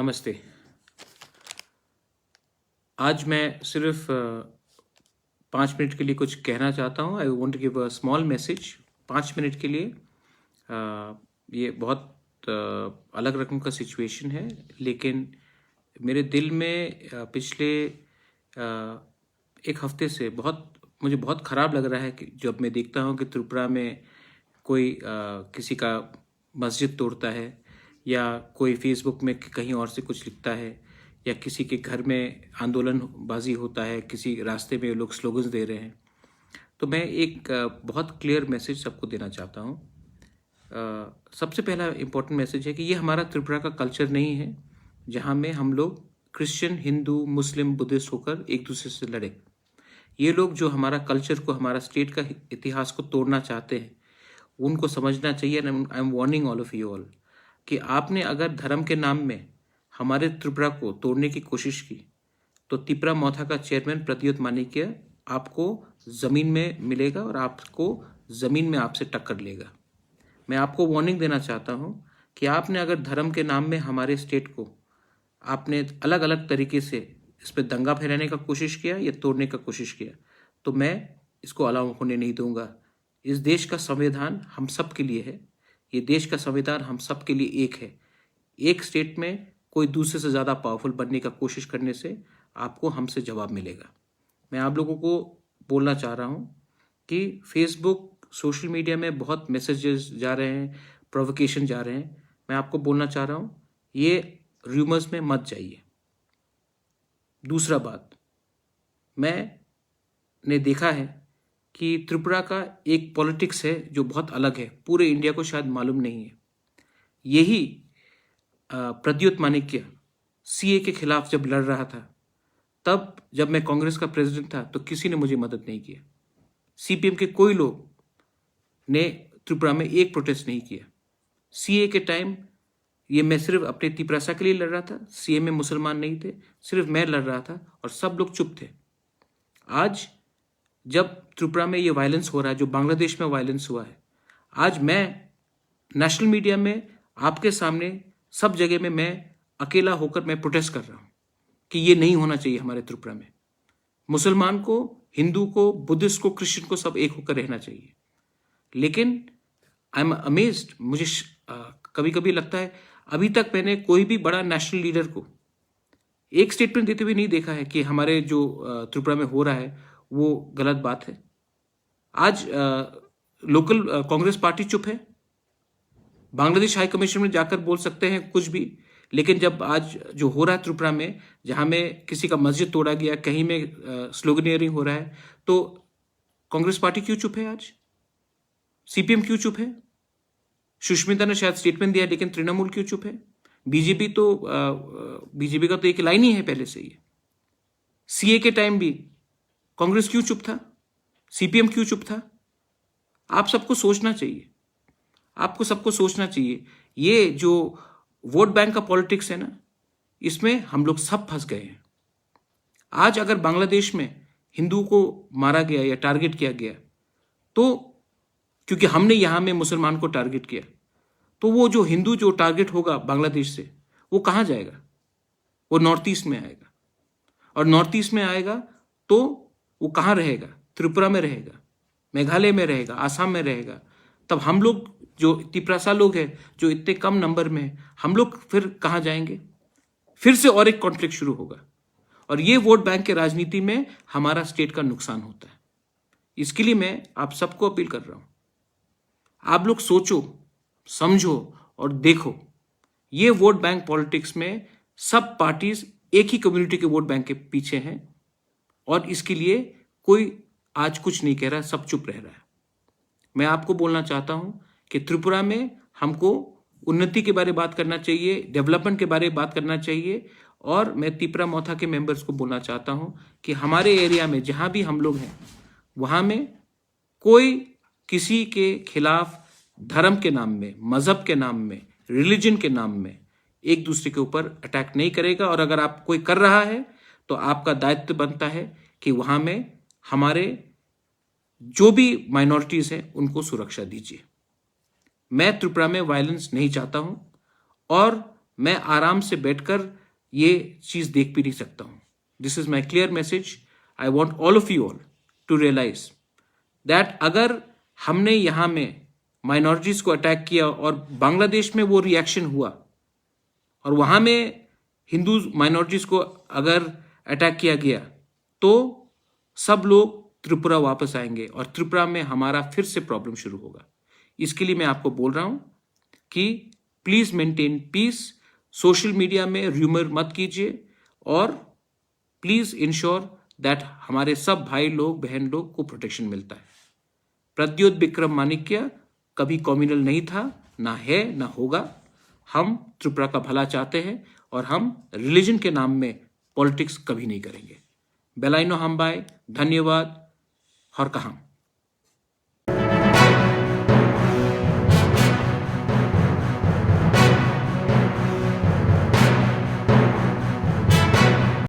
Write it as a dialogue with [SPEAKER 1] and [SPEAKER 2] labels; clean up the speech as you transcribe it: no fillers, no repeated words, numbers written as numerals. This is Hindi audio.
[SPEAKER 1] नमस्ते। आज मैं सिर्फ 5 मिनट के लिए कुछ कहना चाहता हूँ। I want to give a small message 5 minute के लिए। ये बहुत अलग रकम का सिचुएशन है, लेकिन मेरे दिल में पिछले एक हफ्ते से मुझे बहुत ख़राब लग रहा है कि जब मैं देखता हूँ कि त्रिपुरा में कोई किसी का मस्जिद तोड़ता है, या कोई फेसबुक में कहीं और से कुछ लिखता है, या किसी के घर में आंदोलनबाजी होता है, किसी रास्ते में लोग स्लोगन्स दे रहे हैं। तो मैं एक बहुत क्लियर मैसेज सबको देना चाहता हूँ। सबसे पहला इम्पोर्टेंट मैसेज है कि ये हमारा त्रिपुरा का कल्चर नहीं है जहाँ में हम लोग क्रिश्चियन, हिंदू, मुस्लिम, बुद्धिस्ट होकर एक दूसरे से लड़े। ये लोग जो हमारा कल्चर को, हमारा स्टेट का इतिहास को तोड़ना चाहते हैं, उनको समझना चाहिए। I am warning all of you all कि आपने अगर धर्म के नाम में हमारे त्रिपुरा को तोड़ने की कोशिश की तो तिपरा मौथा का चेयरमैन प्रद्युत मानिक्य आपको ज़मीन में मिलेगा और आपको ज़मीन में आपसे टक्कर लेगा। मैं आपको वार्निंग देना चाहता हूँ कि आपने अगर धर्म के नाम में हमारे स्टेट को आपने अलग अलग तरीके से इस पर दंगा फैलाने का कोशिश किया या तोड़ने का कोशिश किया, तो मैं इसको अलाउ होने नहीं दूंगा। इस देश का संविधान हम सब के लिए है। ये देश का संविधान हम सब के लिए एक है। एक स्टेट में कोई दूसरे से ज़्यादा पावरफुल बनने का कोशिश करने से आपको हमसे जवाब मिलेगा। मैं आप लोगों को बोलना चाह रहा हूँ कि फेसबुक, सोशल मीडिया में बहुत मैसेजेस जा रहे हैं, प्रोवोकेशन जा रहे हैं। मैं आपको बोलना चाह रहा हूँ, ये र्यूमर्स में मत जाइए। दूसरा बात, मैंने देखा है कि त्रिपुरा का एक पॉलिटिक्स है जो बहुत अलग है, पूरे इंडिया को शायद मालूम नहीं है। यही प्रद्युत मानिक्य सीए के खिलाफ जब लड़ रहा था, तब जब मैं कांग्रेस का प्रेसिडेंट था तो किसी ने मुझे मदद नहीं किया। सीपीएम के कोई लोग ने त्रिपुरा में एक प्रोटेस्ट नहीं किया। सीए के टाइम ये मैं सिर्फ अपने तिपरासा के लिए लड़ रहा था, सीए में मुसलमान नहीं थे, सिर्फ मैं लड़ रहा था और सब लोग चुप थे। आज जब त्रिपुरा में ये वायलेंस हो रहा है, जो बांग्लादेश में वायलेंस हुआ है, आज मैं नेशनल मीडिया में आपके सामने सब जगह में मैं अकेला होकर मैं प्रोटेस्ट कर रहा हूँ कि ये नहीं होना चाहिए हमारे त्रिपुरा में। मुसलमान को, हिंदू को, बुद्धिस्ट को, क्रिश्चियन को सब एक होकर रहना चाहिए। लेकिन आई एम अमेज्ड, मुझे कभी कभी लगता है अभी तक मैंने कोई भी बड़ा नेशनल लीडर को एक स्टेटमेंट देते हुए नहीं देखा है कि हमारे जो त्रिपुरा में हो रहा है वो गलत बात है। आज लोकल कांग्रेस पार्टी चुप है। बांग्लादेश हाई कमीशन में जाकर बोल सकते हैं कुछ भी, लेकिन जब आज जो हो रहा है त्रिपुरा में, जहां में किसी का मस्जिद तोड़ा गया, कहीं में स्लोगनियरिंग हो रहा है, तो कांग्रेस पार्टी क्यों चुप है? आज सीपीएम क्यों चुप है? सुष्मिता ने शायद स्टेटमेंट दिया, लेकिन तृणमूल क्यों चुप है? बीजेपी का तो एक लाइन ही है पहले से ही। सीए के टाइम भी कांग्रेस क्यों चुप था? सीपीएम क्यों चुप था? आप सबको सोचना चाहिए, आपको सबको सोचना चाहिए। ये जो वोट बैंक का पॉलिटिक्स है ना, इसमें हम लोग सब फंस गए हैं। आज अगर बांग्लादेश में हिंदू को मारा गया या टारगेट किया गया, तो क्योंकि हमने यहां में मुसलमान को टारगेट किया, तो वो जो हिंदू जो टारगेट होगा बांग्लादेश से, वो कहां जाएगा? वो नॉर्थ ईस्ट में आएगा, और नॉर्थ ईस्ट में आएगा तो वो कहां रहेगा? त्रिपुरा में रहेगा, मेघालय में रहेगा, आसाम में रहेगा। तब हम लोग जो तिपरासा लोग हैं, जो इतने कम नंबर में हैं, हम लोग फिर कहां जाएंगे? फिर से और एक कॉन्फ्लिक्ट शुरू होगा, और ये वोट बैंक के राजनीति में हमारा स्टेट का नुकसान होता है। इसके लिए मैं आप सबको अपील कर रहा हूं, आप लोग सोचो, समझो और देखो। ये वोट बैंक पॉलिटिक्स में सब पार्टीज एक ही कम्युनिटी के वोट बैंक के पीछे हैं, और इसके लिए कोई आज कुछ नहीं कह रहा, सब चुप रह रहा है। मैं आपको बोलना चाहता हूं कि त्रिपुरा में हमको उन्नति के बारे में बात करना चाहिए, डेवलपमेंट के बारे में बात करना चाहिए। और मैं तिपरा मौथा के मेंबर्स को बोलना चाहता हूं कि हमारे एरिया में जहां भी हम लोग हैं, वहां में कोई किसी के खिलाफ धर्म के नाम में, मजहब के नाम में, रिलीजन के नाम में एक दूसरे के ऊपर अटैक नहीं करेगा। और अगर आप कोई कर रहा है तो आपका दायित्व बनता है कि वहां में हमारे जो भी माइनॉरिटीज हैं उनको सुरक्षा दीजिए। मैं त्रिपुरा में वायलेंस नहीं चाहता हूं, और मैं आराम से बैठकर ये चीज देख भी नहीं सकता हूं. This is my clear message. I want all of you all to realise that अगर हमने यहां में माइनॉरिटीज को अटैक किया और बांग्लादेश में वो रिएक्शन हुआ और वहां में हिंदू माइनॉरिटीज को अगर अटैक किया गया तो सब लोग त्रिपुरा वापस आएंगे और त्रिपुरा में हमारा फिर से प्रॉब्लम शुरू होगा. इसके लिए मैं आपको बोल रहा हूं कि please maintain piece. Social media में र्यूमर मत कीजिए और प्लीज इंश्योर दैट हमारे सब भाई लोग बहन लोग को प्रोटेक्शन मिलता है. प्रद्योत विक्रम माणिक्य कभी कम्युनल नहीं था, ना है, ना होगा. हम त्रिपुरा का भला चाहते हैं और हम रिलीजन के नाम में पॉलिटिक्स कभी नहीं करेंगे. बेलाइनो हम्बाई, धन्यवाद. हर कहां.